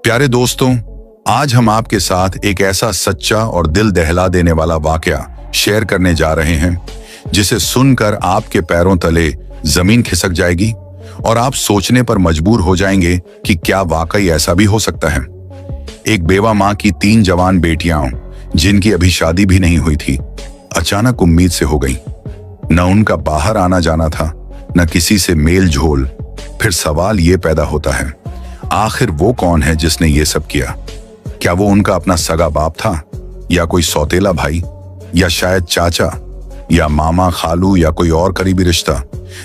प्यारे दोस्तों, आज हम आपके साथ एक ऐसा सच्चा और दिल दहला देने वाला वाकया शेयर करने जा रहे हैं जिसे सुनकर आपके पैरों तले जमीन खिसक जाएगी और आप सोचने पर मजबूर हो जाएंगे कि क्या वाकई ऐसा भी हो सकता है। एक बेवा माँ की 3 जवान बेटियां जिनकी अभी शादी भी नहीं हुई थी, अचानक उम्मीद से हो गई। न उनका बाहर आना जाना था, न किसी से मेल झोल। फिर सवाल ये पैदा होता है, आखिर वो कौन है जिसने ये सब किया? क्या वो उनका अपना सगा बाप था, या कोई सौतेला भाई, या शायद चाचा, या मामा, खालू, या कोई और करीबी रिश्ता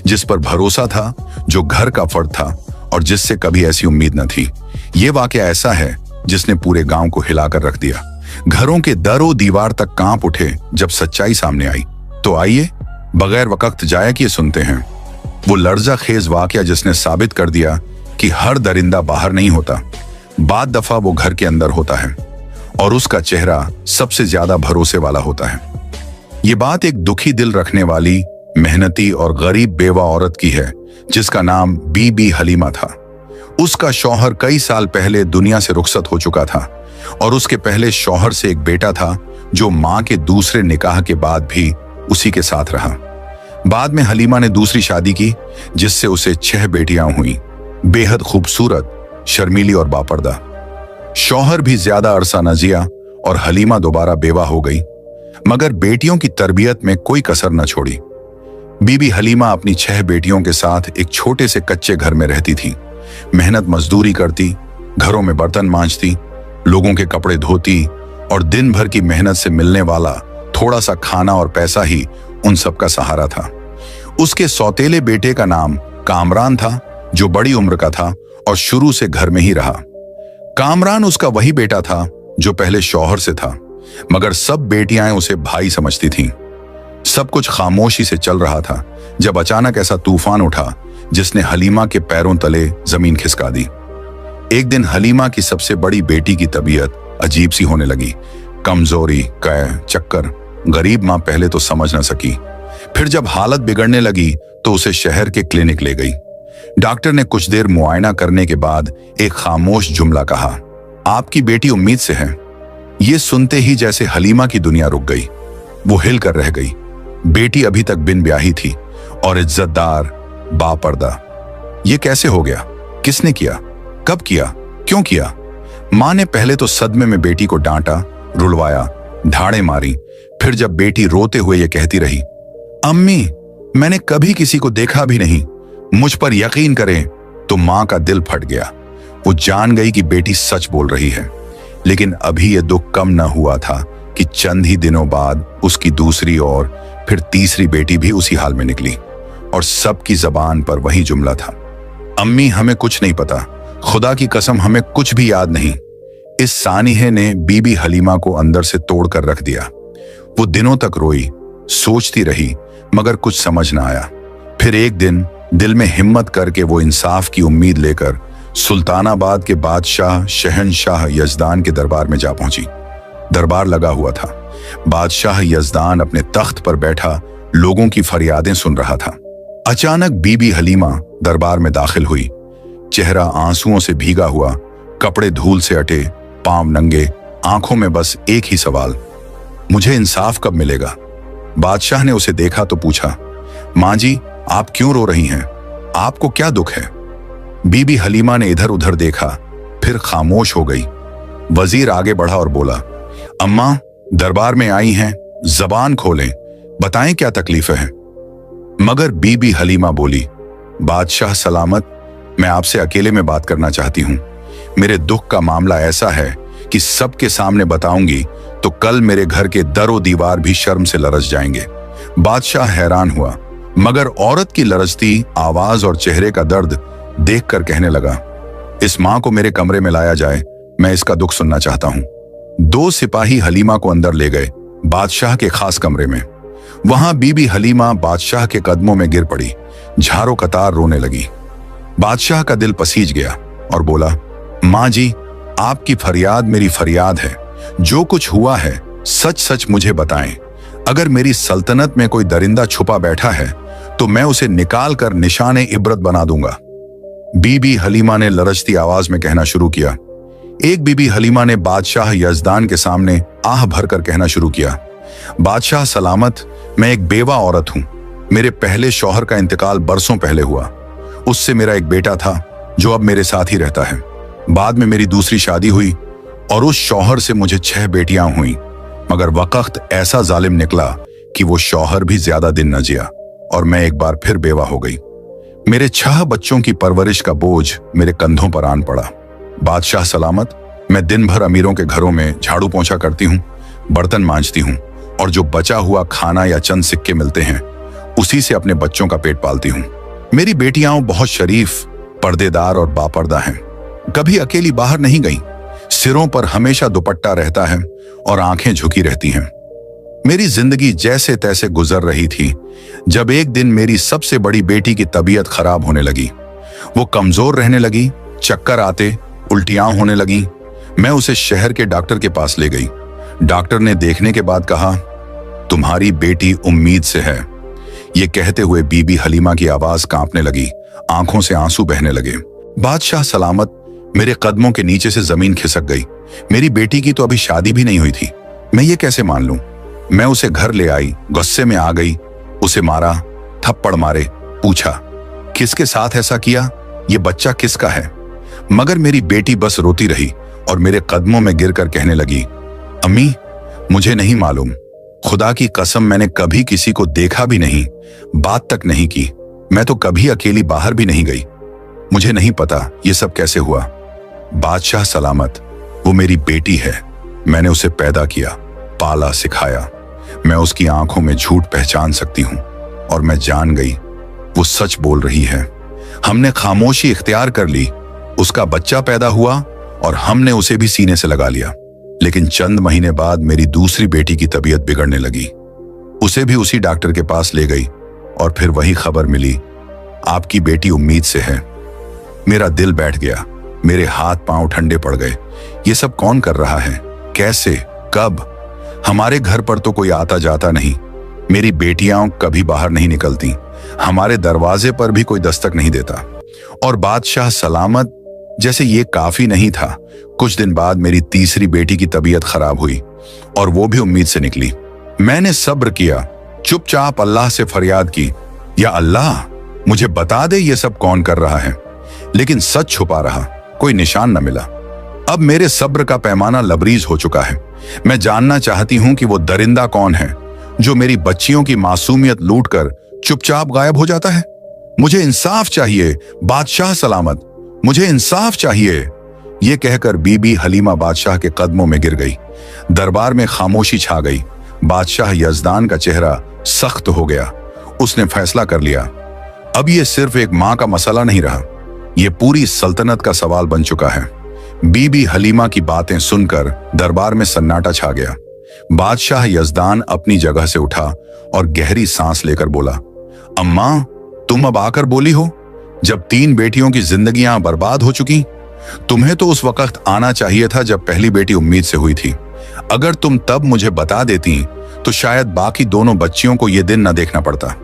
जिस पर भरोसा था, जो घर का फर्द था और जिससे कभी ऐसी उम्मीद न थी। ये वाकया ऐसा है जिसने पूरे गांव को हिलाकर रख दिया। घरों के दरों दीवार तक कांप उठे जब सच्चाई सामने आई। तो आइए बगैर वक्त जाया किए सुनते हैं वो लर्जा खेज वाकया जिसने साबित कर दिया कि हर दरिंदा बाहर नहीं होता, बाद दफा वो घर के अंदर होता है और उसका चेहरा सबसे ज्यादा भरोसे वाला होता है। ये बात एक दुखी दिल रखने वाली, मेहनती और गरीब बेवा औरत की है जिसका नाम बीबी हलीमा था। उसका शौहर कई साल पहले दुनिया से रुखसत हो चुका था और उसके पहले शौहर से एक बेटा था जो मां के दूसरे निकाह के बाद भी उसी के साथ रहा। बाद में हलीमा ने दूसरी शादी की जिससे उसे 6 बेटियां हुई, बेहद खूबसूरत, शर्मीली और बापर्दा। शौहर भी ज्यादा अरसा न जिया और हलीमा दोबारा बेवा हो गई, मगर बेटियों की तरबियत में कोई कसर न छोड़ी। बीबी हलीमा अपनी 6 बेटियों के साथ एक छोटे से कच्चे घर में रहती थी। मेहनत मजदूरी करती, घरों में बर्तन मांजती, लोगों के कपड़े धोती और दिन भर की मेहनत से मिलने वाला थोड़ा सा खाना और पैसा ही उन सब का सहारा था। उसके सौतेले बेटे का नाम कामरान था, जो बड़ी उम्र का था और शुरू से घर में ही रहा। कामरान उसका वही बेटा था जो पहले शौहर से था, मगर सब बेटियां उसे भाई समझती थीं। सब कुछ खामोशी से चल रहा था जब अचानक ऐसा तूफान उठा जिसने हलीमा के पैरों तले जमीन खिसका दी। एक दिन हलीमा की सबसे बड़ी बेटी की तबीयत अजीब सी होने लगी। कमजोरी, कै, चक्कर। गरीब मां पहले तो समझ न सकी, फिर जब हालत बिगड़ने लगी तो उसे शहर के क्लिनिक ले गई। डॉक्टर ने कुछ देर मुआयना करने के बाद एक खामोश जुमला कहा, आपकी बेटी उम्मीद से है। ये सुनते ही जैसे हलीमा की दुनिया रुक गई। वो हिल कर रह गई। बेटी अभी तक बिन ब्याही थी और इज्जतदार, बापर्दा। ये कैसे हो गया? किसने किया? कब किया? क्यों किया? मां ने पहले तो सदमे में बेटी को डांटा, रुलवाया, ढाड़े मारी। फिर जब बेटी रोते हुए ये कहती रही, अम्मी मैंने कभी किसी को देखा भी नहीं, मुझ पर यकीन करें, तो मां का दिल फट गया। वो जान गई कि बेटी सच बोल रही है। लेकिन अभी ये दुख कम न हुआ था कि चंद ही दिनों बाद उसकी दूसरी और फिर तीसरी बेटी भी उसी हाल में निकली और सबकी जबान पर वही जुमला था, अम्मी हमें कुछ नहीं पता, खुदा की कसम हमें कुछ भी याद नहीं। इस सानिहे ने बीबी हलीमा को अंदर से तोड़ कर रख दिया। वो दिनों तक रोई, सोचती रही, मगर कुछ समझ ना आया। फिर एक दिन दिल में हिम्मत करके वो इंसाफ की उम्मीद लेकर सुल्तानाबाद के बादशाह शहनशाह यजदान के दरबार में जा पहुंची। दरबार लगा हुआ था। बादशाह यजदान अपने तख्त पर बैठा लोगों की फरियादें सुन रहा था। अचानक बीबी हलीमा दरबार में दाखिल हुई। चेहरा आंसुओं से भीगा हुआ, कपड़े धूल से अटे, पांव नंगे, आंखों में बस एक ही सवाल, मुझे इंसाफ कब मिलेगा? बादशाह ने उसे देखा तो पूछा, मां जी आप क्यों रो रही हैं? आपको क्या दुख है? बीबी हलीमा ने इधर उधर देखा, फिर खामोश हो गई। वजीर आगे बढ़ा और बोला, अम्मा दरबार में आई हैं, जबान खोलें, बताएं क्या तकलीफ है। मगर बीबी हलीमा बोली, बादशाह सलामत, मैं आपसे अकेले में बात करना चाहती हूं। मेरे दुख का मामला ऐसा है कि सबके सामने बताऊंगी तो कल मेरे घर के दरो दीवार भी शर्म से लरज जाएंगे। बादशाह हैरान हुआ, मगर औरत की लरजती आवाज और चेहरे का दर्द देखकर कहने लगा, इस मां को मेरे कमरे में लाया जाए, मैं इसका दुख सुनना चाहता हूं। 2 सिपाही हलीमा को अंदर ले गए, बादशाह के खास कमरे में। वहां बीबी हलीमा बादशाह के कदमों में गिर पड़ी, झारो कतार रोने लगी। बादशाह का दिल पसीज गया और बोला, मां जी आपकी फरियाद मेरी फरियाद है, जो कुछ हुआ है सच सच मुझे बताएं। अगर मेरी सल्तनत में कोई दरिंदा छुपा बैठा है तो मैं उसे निकाल कर निशाने इबरत बना दूंगा। बीबी हलीमा ने लरजती आवाज में कहना शुरू किया, एक बीबी हलीमा ने बादशाह यजदान के सामने आह भरकर कहना शुरू किया, बादशाह सलामत, मैं एक बेवा औरत हूं। मेरे पहले शौहर का इंतकाल बरसों पहले हुआ। उससे मेरा एक बेटा था जो अब मेरे साथ ही रहता है। बाद में मेरी दूसरी शादी हुई और उस शौहर से मुझे 6 बेटियां हुईं, मगर वक्त ऐसा जालिम निकला कि वो शौहर भी ज्यादा दिन न जिया और मैं एक बार फिर बेवा हो गई। मेरे 6 बच्चों की परवरिश का बोझ मेरे कंधों पर आन पड़ा। बादशाह सलामत, मैं दिन भर अमीरों के घरों में झाड़ू पोंछा करती हूँ, बर्तन मांजती हूँ और जो बचा हुआ खाना या चंद सिक्के मिलते हैं उसी से अपने बच्चों का पेट पालती हूँ। मेरी बेटियां बहुत शरीफ, पर्देदार और बापर्दा हैं। कभी अकेली बाहर नहीं गई। सिरों पर हमेशा दुपट्टा रहता है और आंखें झुकी रहती हैं। मेरी जिंदगी जैसे तैसे गुजर रही थी जब एक दिन मेरी सबसे बड़ी बेटी की तबीयत खराब होने लगी। वो कमजोर रहने लगी, चक्कर आते, उल्टियां होने लगी। मैं उसे शहर के डॉक्टर के पास ले गई। डॉक्टर ने देखने के बाद कहा, तुम्हारी बेटी उम्मीद से है। ये कहते हुए बीबी हलीमा की आवाज कांपने लगी, आंखों से आंसू बहने लगे। बादशाह सलामत, मेरे कदमों के नीचे से जमीन खिसक गई। मेरी बेटी की तो अभी शादी भी नहीं हुई थी, मैं ये कैसे मान लूं? मैं उसे घर ले आई, गुस्से में आ गई, उसे मारा, थप्पड़ मारे, पूछा किसके साथ ऐसा किया, ये बच्चा किसका है? मगर मेरी बेटी बस रोती रही और मेरे कदमों में गिरकर कहने लगी, अम्मी मुझे नहीं मालूम, खुदा की कसम मैंने कभी किसी को देखा भी नहीं, बात तक नहीं की, मैं तो कभी अकेली बाहर भी नहीं गई, मुझे नहीं पता ये सब कैसे हुआ। बादशाह सलामत, वो मेरी बेटी है, मैंने उसे पैदा किया, पाला, सिखाया। मैं उसकी आंखों में झूठ पहचान सकती हूं और मैं जान गई वो सच बोल रही है। हमने खामोशी इख्तियार कर ली। उसका बच्चा पैदा हुआ और हमने उसे भी सीने से लगा लिया। लेकिन चंद महीने बाद मेरी दूसरी बेटी की तबीयत बिगड़ने लगी। उसे भी उसी डॉक्टर के पास ले गई और फिर वही खबर मिली, आपकी बेटी उम्मीद से है। मेरा दिल बैठ गया, मेरे हाथ पांव ठंडे पड़ गए। ये सब कौन कर रहा है, कैसे, कब? हमारे घर पर तो कोई आता जाता नहीं, मेरी बेटियां कभी बाहर नहीं निकलती, हमारे दरवाजे पर भी कोई दस्तक नहीं देता। और बादशाह सलामत, जैसे ये काफी नहीं था, कुछ दिन बाद मेरी तीसरी बेटी की तबीयत खराब हुई और वो भी उम्मीद से निकली। मैंने सब्र किया, चुपचाप अल्लाह से फरियाद की, या अल्लाह मुझे बता दे ये सब कौन कर रहा है। लेकिन सच छुपा रहा, कोई निशान न मिला। अब मेरे सब्र का पैमाना लबरीज हो चुका है। मैं जानना चाहती हूं कि वो दरिंदा कौन है जो मेरी बच्चियों की मासूमियत लूटकर चुपचाप गायब हो जाता है। मुझे इंसाफ चाहिए बादशाह सलामत, मुझे इंसाफ चाहिए। ये कहकर बीबी हलीमा बादशाह के कदमों में गिर गई। दरबार में खामोशी छा गई। बादशाह यजदान का चेहरा सख्त हो गया। उसने फैसला कर लिया, अब ये सिर्फ एक मां का मसला नहीं रहा, ये पूरी सल्तनत का सवाल बन चुका है। बीबी हलीमा की बातें सुनकर दरबार में सन्नाटा छा गया। बादशाह यजदान अपनी जगह से उठा और गहरी सांस लेकर बोला, अम्मा तुम अब आकर बोली हो, जब 3 बेटियों की जिंदगियां बर्बाद हो चुकी। तुम्हें तो उस वक्त आना चाहिए था जब पहली बेटी उम्मीद से हुई थी। अगर तुम तब मुझे बता देती तो शायद बाकी दोनों बच्चियों को यह दिन न देखना पड़ता।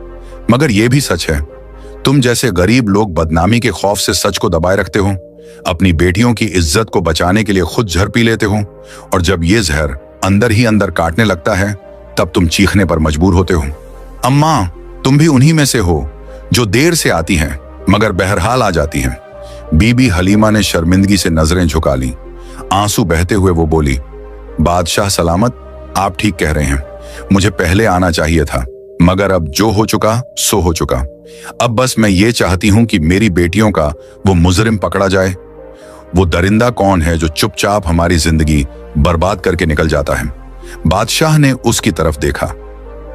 मगर यह भी सच है, तुम जैसे गरीब लोग बदनामी के खौफ से सच को दबाए रखते हो, अपनी बेटियों की इज्जत को बचाने के लिए खुद जहर पी लेते हो, और जब ये जहर अंदर ही अंदर काटने लगता है तब तुम चीखने पर मजबूर होते हो। अम्मा तुम भी उन्हीं में से हो जो देर से आती हैं मगर बहरहाल आ जाती हैं। बीबी हलीमा ने शर्मिंदगी से नजरें झुका ली। आंसू बहते हुए वो बोली, बादशाह सलामत, आप ठीक कह रहे हैं, मुझे पहले आना चाहिए था, मगर अब जो हो चुका सो हो चुका। अब बस मैं ये चाहती हूं कि मेरी बेटियों का वो मुजरिम पकड़ा जाए। वो दरिंदा कौन है जो चुपचाप हमारी जिंदगी बर्बाद करके निकल जाता है। बादशाह ने उसकी तरफ देखा।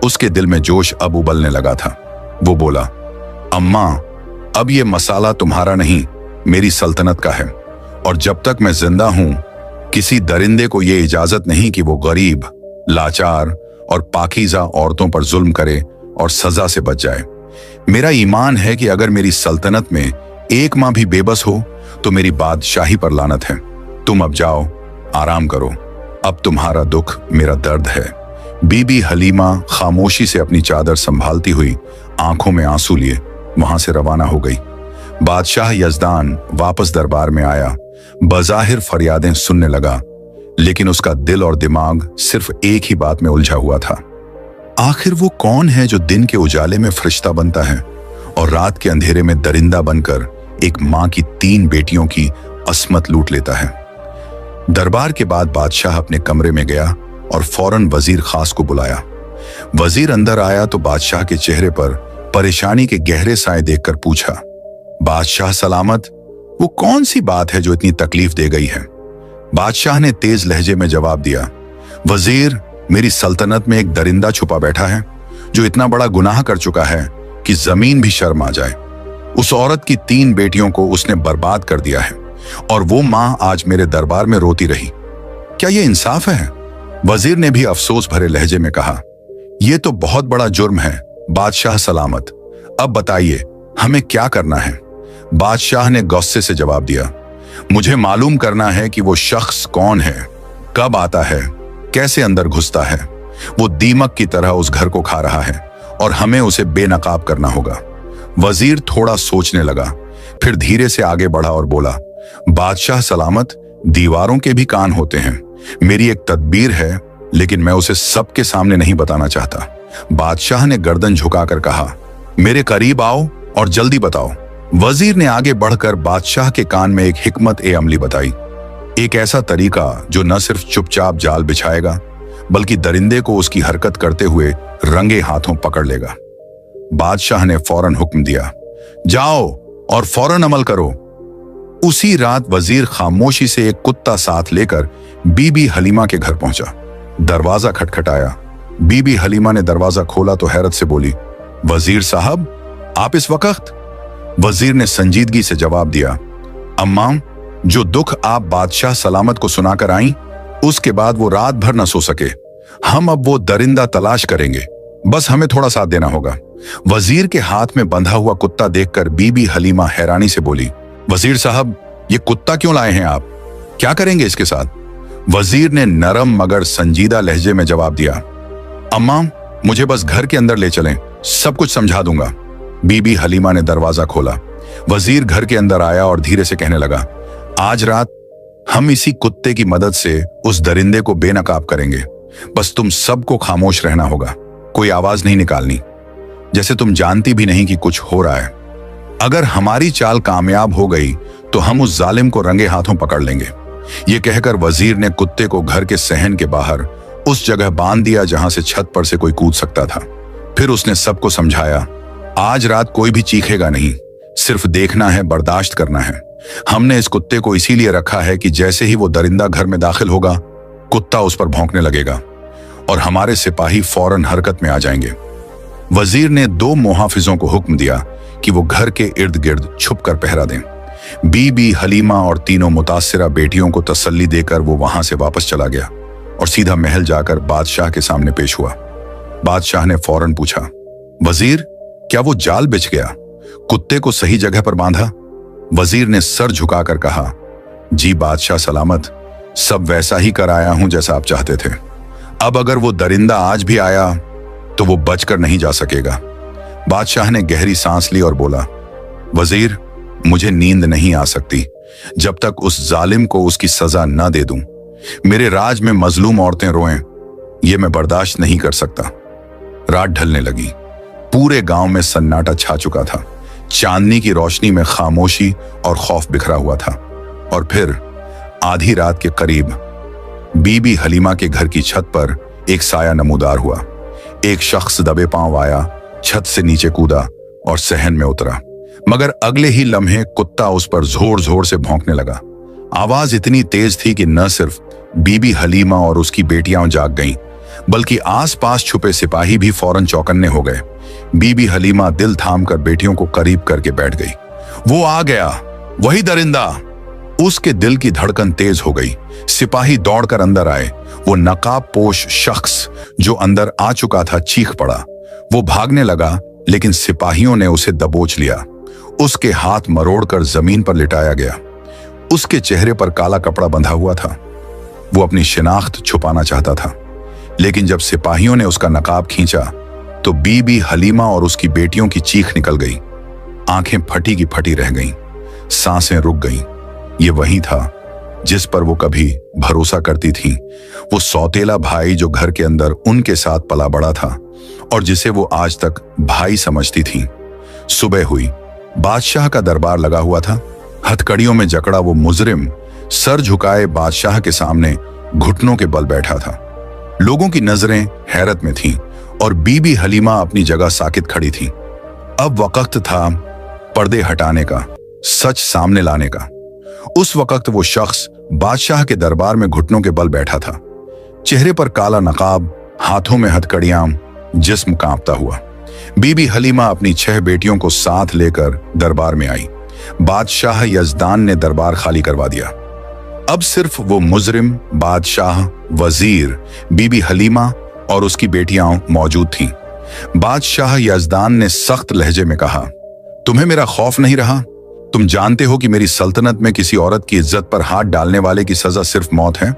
उसके दिल में जोश अब उबलने लगा था। वो बोला, अम्मा अब ये मसाला तुम्हारा नहीं, मेरी सल्तनत का है, और जब तक मैं जिंदा हूं किसी दरिंदे को ये इजाजत नहीं कि वो गरीब, लाचार और पाकीज़ा औरतों पर जुल्म करे और सजा से बच जाए। मेरा ईमान है कि अगर मेरी सल्तनत में एक मां भी बेबस हो तो मेरी बादशाही पर लानत है। तुम अब जाओ, आराम करो, अब तुम्हारा दुख मेरा दर्द है। बीबी हलीमा खामोशी से अपनी चादर संभालती हुई आंखों में आंसू लिए वहां से रवाना हो गई। बादशाह यजदान वापस दरबार में आया। बज़ाहिर फरियादें सुनने लगा, लेकिन उसका दिल और दिमाग सिर्फ एक ही बात में उलझा हुआ था। आखिर वो कौन है जो दिन के उजाले में फरिश्ता बनता है और रात के अंधेरे में दरिंदा बनकर एक मां की 3 बेटियों की अस्मत लूट लेता है। दरबार के बाद बादशाह अपने कमरे में गया और फौरन वजीर खास को बुलाया। वजीर अंदर आया तो बादशाह के चेहरे पर परेशानी के गहरे साए देखकर पूछा, बादशाह सलामत, वो कौन सी बात है जो इतनी तकलीफ दे गई है? बादशाह ने तेज लहजे में जवाब दिया, वजीर, मेरी सल्तनत में एक दरिंदा छुपा बैठा है जो इतना बड़ा गुनाह कर चुका है कि जमीन भी शर्म आ जाए। उस औरत की 3 बेटियों को उसने बर्बाद कर दिया है और वो मां आज मेरे दरबार में रोती रही। क्या ये इंसाफ है? वजीर ने भी अफसोस भरे लहजे में कहा, यह तो बहुत बड़ा जुर्म है बादशाह सलामत। अब बताइए हमें क्या करना है? बादशाह ने गुस्से से जवाब दिया, मुझे मालूम करना है कि वो शख्स कौन है, कब आता है, कैसे अंदर घुसता है। वो दीमक की तरह उस घर को खा रहा है और हमें उसे बेनकाब करना होगा। वजीर थोड़ा सोचने लगा, फिर धीरे से आगे बढ़ा और बोला, बादशाह सलामत, दीवारों के भी कान होते हैं। मेरी एक तदबीर है, लेकिन मैं उसे सबके सामने नहीं बताना चाहता। बादशाह ने गर्दन झुकाकर कहा, मेरे करीब आओ और जल्दी बताओ। वजीर ने आगे बढ़कर बादशाह के कान में एक हिकमत ए अमली बताई, एक ऐसा तरीका जो न सिर्फ चुपचाप जाल बिछाएगा बल्कि दरिंदे को उसकी हरकत करते हुए रंगे हाथों पकड़ लेगा। बादशाह ने फौरन हुक्म दिया, जाओ और फौरन अमल करो। उसी रात वजीर खामोशी से एक कुत्ता साथ लेकर बीबी हलीमा के घर पहुंचा। दरवाजा खटखटाया। बीबी हलीमा ने दरवाजा खोला तो हैरत से बोली, वजीर साहब, आप इस वक्त? वजीर ने संजीदगी से जवाब दिया, अम्मा, जो दुख आप बादशाह सलामत को सुनाकर आई, उसके बाद वो रात भर न सो सके। हम अब वो दरिंदा तलाश करेंगे, बस हमें थोड़ा साथ देना होगा। वजीर के हाथ में बंधा हुआ कुत्ता देखकर बीबी हलीमा हैरानी से बोली, वजीर साहब, ये कुत्ता क्यों लाए हैं आप? क्या करेंगे इसके साथ? वजीर ने नरम मगर संजीदा लहजे में जवाब दिया, अम्मा, मुझे बस घर के अंदर ले चलें, सब कुछ समझा दूंगा। बीबी हलीमा ने दरवाजा खोला। वजीर घर के अंदर आया और धीरे से कहने लगा, आज रात हम इसी कुत्ते की मदद से उस दरिंदे को बेनकाब करेंगे। बस तुम सबको खामोश रहना होगा, कोई आवाज नहीं निकालनी, जैसे तुम जानती भी नहीं कि कुछ हो रहा है। अगर हमारी चाल कामयाब हो गई तो हम उस जालिम को रंगे हाथों पकड़ लेंगे। ये कहकर वजीर ने कुत्ते को घर के सहन के बाहर उस जगह बांध दिया जहां से छत पर से कोई कूद सकता था। फिर उसने सबको समझाया, आज रात कोई भी चीखेगा नहीं, सिर्फ देखना है, बर्दाश्त करना है। हमने इस कुत्ते को इसीलिए रखा है कि जैसे ही वो दरिंदा घर में दाखिल होगा, कुत्ता उस पर भौंकने लगेगा और हमारे सिपाही फौरन हरकत में आ जाएंगे। वजीर ने 2 मुहाफिजों को हुक्म दिया कि वो घर के इर्द गिर्द छुप कर पहरा दें। बीबी हलीमा और तीनों मुतासिरा बेटियों को तसल्ली देकर वो वहां से वापस चला गया और सीधा महल जाकर बादशाह के सामने पेश हुआ। बादशाह ने फौरन पूछा, वजीर, क्या वो जाल बिछ गया? कुत्ते को सही जगह पर बांधा? वजीर ने सर झुकाकर कहा, जी बादशाह सलामत, सब वैसा ही कर आया हूं जैसा आप चाहते थे। अब अगर वो दरिंदा आज भी आया तो वो बचकर नहीं जा सकेगा। बादशाह ने गहरी सांस ली और बोला, वजीर, मुझे नींद नहीं आ सकती जब तक उस जालिम को उसकी सजा न दे दूं। मेरे राज में मजलूम औरतें रोएं, ये मैं बर्दाश्त नहीं कर सकता। रात ढलने लगी। पूरे गांव में सन्नाटा छा चुका था। चांदनी की रोशनी में खामोशी और खौफ बिखरा हुआ था। और फिर आधी रात के करीब बीबी हलीमा के घर की छत पर एक साया नमूदार हुआ। एक शख्स दबे पांव आया, छत से नीचे कूदा और सहन में उतरा, मगर अगले ही लम्हे कुत्ता उस पर जोर जोर से भौंकने लगा। आवाज इतनी तेज थी कि न सिर्फ बीबी हलीमा और उसकी बेटियां जाग गईं, बल्कि आसपास छुपे सिपाही भी फौरन चौकन्ने हो गए। बीबी हलीमा दिल थामकर बेटियों को करीब करके बैठ गई। वो आ गया, वही दरिंदा। उसके दिल की धड़कन तेज हो गई। सिपाही दौड़कर अंदर आए। वो नकाब पोश शख्स जो अंदर आ चुका था चीख पड़ा। वो भागने लगा, लेकिन सिपाहियों ने उसे दबोच लिया। उसके हाथ मरोड़कर जमीन पर लिटाया गया। उसके चेहरे पर काला कपड़ा बंधा हुआ था। वो अपनी शिनाख्त छुपाना चाहता था, लेकिन जब सिपाहियों ने उसका नकाब खींचा तो बीबी हलीमा और उसकी बेटियों की चीख निकल गई। आंखें फटी की फटी रह गईं, सांसें रुक गईं। ये वही था जिस पर वो कभी भरोसा करती थी, वो सौतेला भाई जो घर के अंदर उनके साथ पला बड़ा था और जिसे वो आज तक भाई समझती थी। सुबह हुई, बादशाह का दरबार लगा हुआ था। हथकड़ियों में जकड़ा वो मुजरिम सर झुकाए बादशाह के सामने घुटनों के बल बैठा था। लोगों की नजरें हैरत में थीं और बीबी हलीमा अपनी जगह साकित खड़ी थी। अब वक्त था पर्दे हटाने का, सच सामने लाने का। उस वक्त वो शख्स बादशाह के दरबार में घुटनों के बल बैठा था। चेहरे पर काला नकाब, हाथों में हथकड़ियां, जिस्म कांपता हुआ। बीबी हलीमा अपनी 6 बेटियों को साथ लेकर दरबार में आई। बादशाह यजदान ने दरबार खाली करवा दिया। अब सिर्फ वो मुजरिम, बादशाह, वजीर, बीबी हलीमा और उसकी बेटियां मौजूद थीं। बादशाह यजदान ने सख्त लहजे में कहा, तुम्हें मेरा खौफ नहीं रहा? तुम जानते हो कि मेरी सल्तनत में किसी औरत की इज्जत पर हाथ डालने वाले की सजा सिर्फ मौत है।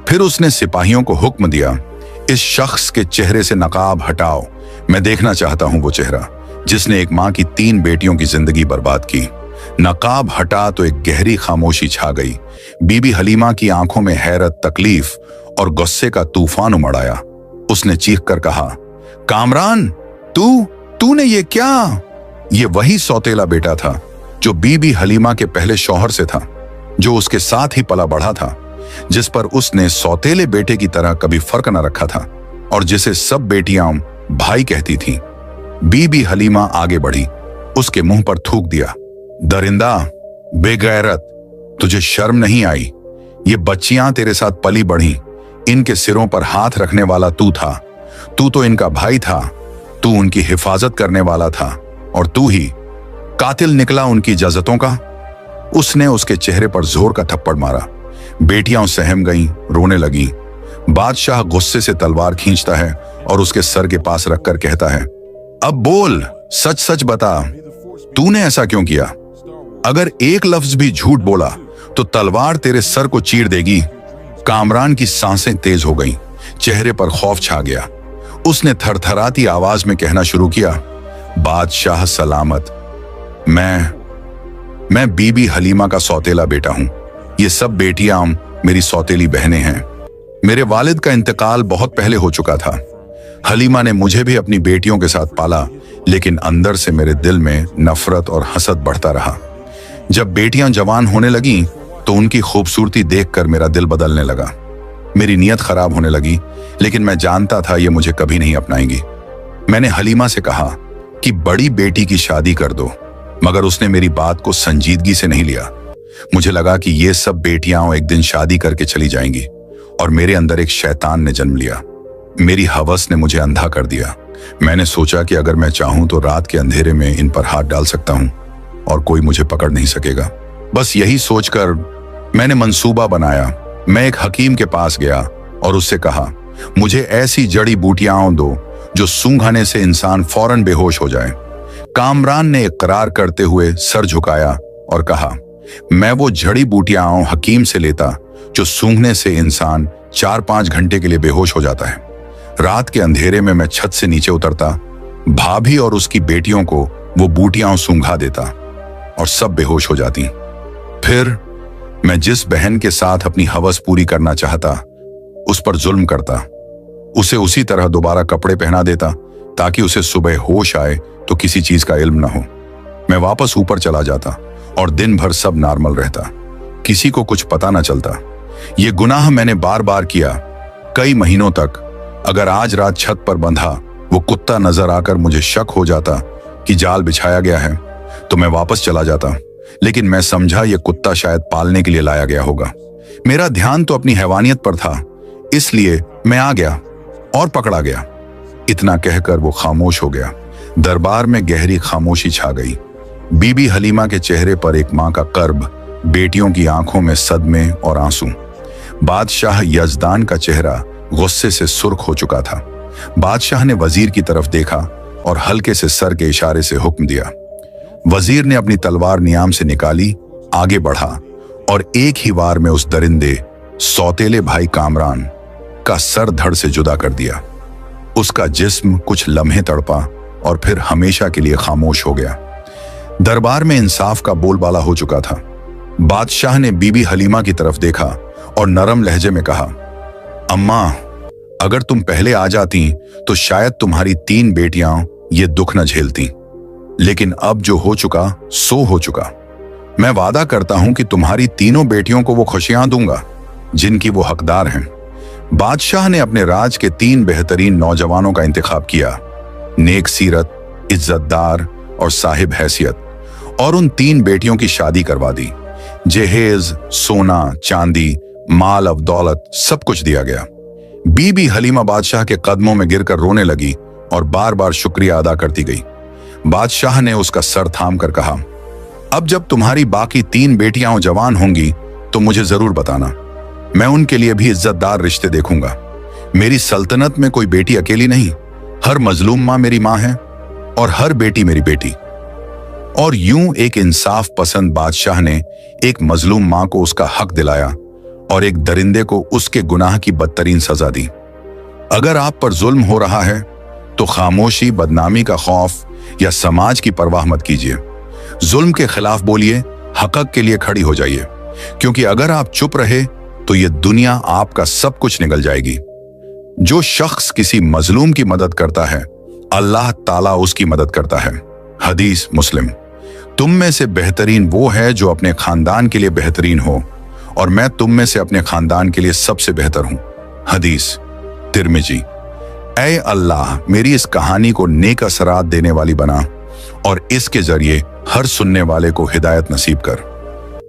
फिर उसने सिपाहियों को हुक्म दिया, इस शख्स के चेहरे से नकाब हटाओ। मैं देखना चाहता हूं वो चेहरा जिसने एक मां की 3 बेटियों की जिंदगी बर्बाद की। नकाब हटा तो एक गहरी खामोशी छा गई। बीबी हलीमा की आंखों में हैरत, तकलीफ और गुस्से का तूफान उमड़ आया। उसने चीख कर कहा, कामरान, तूने ये क्या? ये वही सौतेला बेटा था जो बीबी हलीमा के पहले शौहर से था, जो उसके साथ ही पला बढ़ा था, जिस पर उसने सौतेले बेटे की तरह कभी फर्क न रखा था और जिसे सब बेटियां भाई कहती थीं। बीबी हलीमा आगे बढ़ी, उसके मुंह पर थूक दिया, दरिंदा, बेगैरत, तुझे शर्म नहीं आई? ये बच्चियां तेरे साथ पली बढ़ी, इनके सिरों पर हाथ रखने वाला तू था। तू तो इनका भाई था, तू उनकी हिफाजत करने वाला था और तू ही कातिल निकला उनकी इजाजतों का। उसने उसके चेहरे पर जोर का थप्पड़ मारा। बेटियां सहम गईं, रोने लगीं। बादशाह गुस्से से तलवार खींचता है और उसके सर के पास रखकर कहता है, अब बोल, सच सच बता, तूने ऐसा क्यों किया? अगर एक लफ्ज भी झूठ बोला तो तलवार तेरे सर को चीर देगी। कामरान की सांसें तेज हो गईं, चेहरे पर खौफ छा गया। उसने थरथराती आवाज में कहना शुरू किया, बादशाह सलामत, मैं बीबी हलीमा का सौतेला बेटा हूं। ये सब बेटियां मेरी सौतेली बहनें हैं। मेरे वालिद का इंतकाल बहुत पहले हो चुका था। हलीमा ने मुझे भी अपनी बेटियों के साथ पाला, लेकिन अंदर से मेरे दिल में नफरत और हसद बढ़ता रहा। जब बेटियां जवान होने लगीं तो उनकी खूबसूरती देखकर मेरा दिल बदलने लगा। मेरी नीयत खराब होने लगी, लेकिन मैं जानता था ये मुझे कभी नहीं अपनाएंगी। मैंने हलीमा से कहा कि बड़ी बेटी की शादी कर दो, मगर उसने मेरी बात को संजीदगी से नहीं लिया। मुझे लगा कि ये सब बेटियां एक दिन शादी करके चली जाएंगी और मेरे अंदर एक शैतान ने जन्म लिया। मेरी हवस ने मुझे अंधा कर दिया। मैंने सोचा कि अगर मैं चाहूं तो रात के अंधेरे में इन पर हाथ डाल सकता हूं और कोई मुझे पकड़ नहीं सकेगा। बस यही सोचकर मैंने मंसूबा बनाया। मैं एक हकीम के पास गया और उससे कहा, मुझे ऐसी जड़ी बूटियां दो जो सूंघने से इंसान फौरन बेहोश हो जाए। कामरान ने इकरार करते हुए सर झुकाया और कहा, मैं वो जड़ी बूटियां हकीम से लेता जो सूंघने से इंसान 4-5 घंटे के लिए बेहोश हो जाता है। रात के अंधेरे में मैं छत से नीचे उतरता, भाभी और उसकी बेटियों को वो बूटियां सूंघा देता और सब बेहोश हो जाती। फिर मैं जिस बहन के साथ अपनी हवस पूरी करना चाहता उस पर जुल्म करता, उसे उसी तरह दोबारा कपड़े पहना देता ताकि उसे सुबह होश आए तो किसी चीज का इल्म न हो। मैं वापस ऊपर चला जाता और दिन भर सब नॉर्मल रहता, किसी को कुछ पता न चलता। ये गुनाह मैंने बार बार किया, कई महीनों तक। अगर आज रात छत पर बंधा वो कुत्ता नजर आकर मुझे शक हो जाता कि जाल बिछाया गया है तो मैं वापस चला जाता, लेकिन मैं समझा ये कुत्ता शायद पालने के लिए लाया गया होगा। मेरा ध्यान तो अपनी हैवानियत पर था, इसलिए मैं आ गया और पकड़ा गया। इतना कहकर वो खामोश हो गया। दरबार में गहरी खामोशी छा गई। बीबी हलीमा के चेहरे पर एक मां का कर्ब, बेटियों की आंखों में सदमे और आंसू। बादशाह यजदान का चेहरा गुस्से से सुर्ख हो चुका था। बादशाह ने वजीर की तरफ देखा और हल्के से सर के इशारे से हुक्म दिया। वजीर ने अपनी तलवार नियाम से निकाली, आगे बढ़ा और एक ही वार में उस दरिंदे सौतेले भाई कामरान का सर धड़ से जुदा कर दिया। उसका जिस्म कुछ लम्हे तड़पा और फिर हमेशा के लिए खामोश हो गया। दरबार में इंसाफ का बोलबाला हो चुका था। बादशाह ने बीबी हलीमा की तरफ देखा और नरम लहजे में कहा, अम्मा, अगर तुम पहले आ जाती तो शायद तुम्हारी 3 बेटियां ये दुख न झेलती, लेकिन अब जो हो चुका सो हो चुका। मैं वादा करता हूं कि तुम्हारी तीनों बेटियों को वो खुशियां दूंगा जिनकी वो हकदार हैं। बादशाह ने अपने राज के 3 बेहतरीन नौजवानों का इंतखाब किया, नेक सीरत, इज्जतदार और साहिब हैसियत, और उन 3 बेटियों की शादी करवा दी। जहेज, सोना, चांदी, माल of दौलत सब कुछ दिया गया। बीबी हलीमा बादशाह के कदमों में गिरकर रोने लगी और बार बार शुक्रिया अदा करती गई। बादशाह ने उसका सर थाम कर कहा, अब जब तुम्हारी बाकी 3 बेटियां जवान होंगी तो मुझे जरूर बताना, मैं उनके लिए भी इज्जतदार रिश्ते देखूंगा। मेरी सल्तनत में कोई बेटी अकेली नहीं, हर मजलूम माँ मेरी माँ है और हर बेटी मेरी बेटी। और यूं एक इंसाफ पसंद बादशाह ने एक मजलूम माँ को उसका हक दिलाया और एक दरिंदे को उसके गुनाह की बदतरीन सजा दी। अगर आप पर जुल्म हो रहा है तो खामोशी, बदनामी का खौफ या समाज की परवाह मत कीजिए। जुल्म के खिलाफ बोलिए, हक के लिए खड़ी हो जाइए, क्योंकि अगर आप चुप रहे तो ये दुनिया आपका सब कुछ निगल जाएगी। जो शख्स किसी मजलूम की मदद करता है, अल्लाह ताला उसकी मदद करता है। हदीस मुस्लिम। तुम में से बेहतरीन वो है जो अपने खानदान के लिए बेहतरीन हो, और मैं तुम में से अपने खानदान के लिए सबसे बेहतर हूं। हदीस तिरमिजी। ऐ अल्लाह, मेरी इस कहानी को नेक असरात देने वाली बना और इसके जरिए हर सुनने वाले को हिदायत नसीब कर।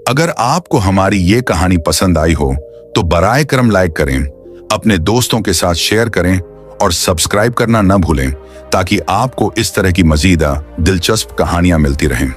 अगर आपको हमारी ये कहानी पसंद आई हो तो बराए करम लाइक करें, अपने दोस्तों के साथ शेयर करें और सब्सक्राइब करना न भूलें, ताकि आपको इस तरह की मजीदा दिलचस्प कहानियां मिलती रहें।